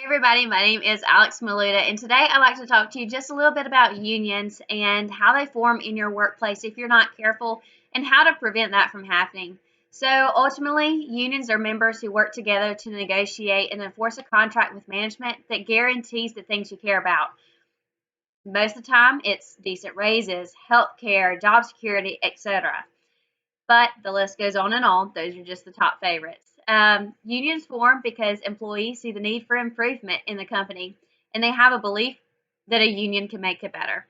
Hey everybody, my name is Alex Maluda, and today I'd like to talk to you just a little bit about unions and how they form in your workplace if you're not careful, and how to prevent that from happening. So ultimately, unions are members who work together to negotiate and enforce a contract with management that guarantees the things you care about. Most of the time, it's decent raises, health care, job security, etc. But the list goes on and on. Those are just the top favorites. Unions form because employees see the need for improvement in the company, and they have a belief that a union can make it better.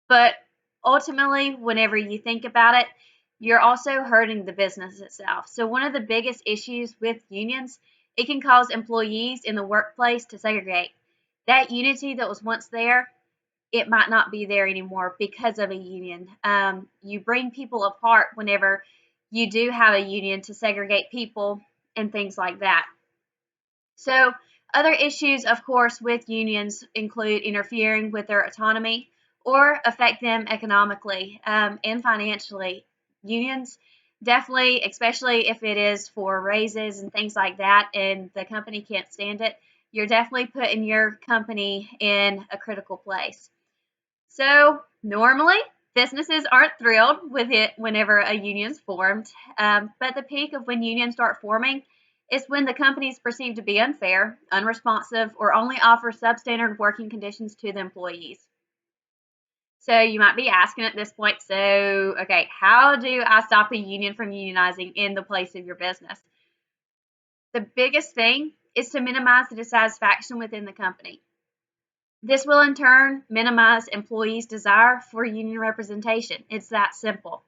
But ultimately, whenever you think about it, you're also hurting the business itself. So one of the biggest issues with unions, it can cause employees in the workplace to segregate. That unity that was once there, it might not be there anymore because of a union. You bring people apart whenever you do have a union to segregate people and things like that. So, other issues, of course, with unions include interfering with their autonomy or affect them economically and financially. Unions definitely, especially if it is for raises and things like that, and the company can't stand it, you're definitely putting your company in a critical place. So normally, businesses aren't thrilled with it whenever a union's formed, but the peak of when unions start forming is when the company is perceived to be unfair, unresponsive, or only offer substandard working conditions to the employees. So you might be asking at this point, so, okay, how do I stop a union from unionizing in the place of your business? The biggest thing is to minimize the dissatisfaction within the company. This will in turn minimize employees' desire for union representation. It's that simple.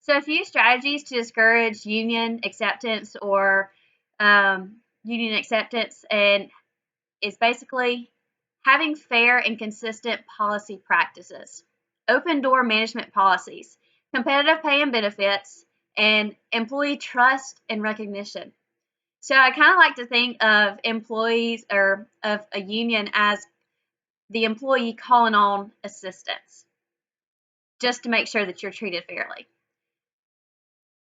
So, a few strategies to discourage union acceptance or union acceptance and is basically having fair and consistent policy practices, open door management policies, competitive pay and benefits, and employee trust and recognition. So, I kind of like to think of employees or of a union as the employee calling on assistance just to make sure that you're treated fairly.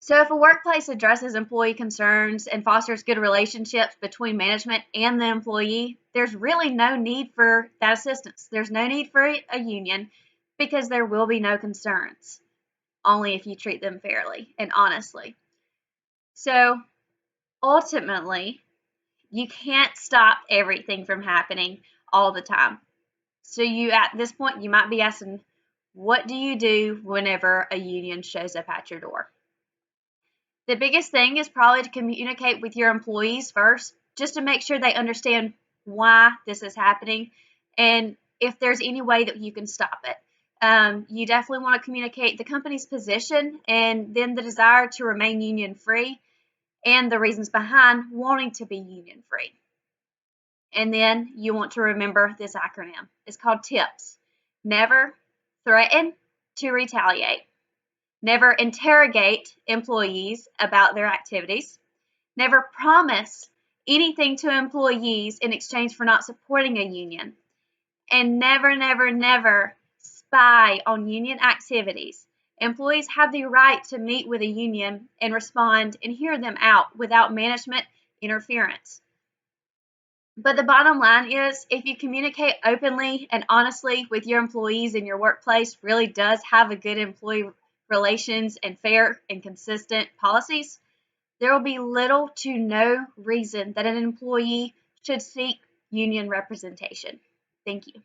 So, if a workplace addresses employee concerns and fosters good relationships between management and the employee, there's really no need for that assistance. There's no need for a union because there will be no concerns, only if you treat them fairly and honestly. So, ultimately, you can't stop everything from happening all the time. So you at this point you might be asking, what do you do whenever a union shows up at your door? The biggest thing is probably to communicate with your employees first, just to make sure they understand why this is happening and if there's any way that you can stop it. You definitely want to communicate the company's position and then the desire to remain union free and the reasons behind wanting to be union free. And then you want to remember this acronym. It's called TIPS. Never threaten to retaliate. Never interrogate employees about their activities. Never promise anything to employees in exchange for not supporting a union. And never, never, never spy on union activities. Employees have the right to meet with a union and respond and hear them out without management interference. But the bottom line is if you communicate openly and honestly with your employees in your workplace, really does have a good employee relations and fair and consistent policies, there will be little to no reason that an employee should seek union representation. Thank you.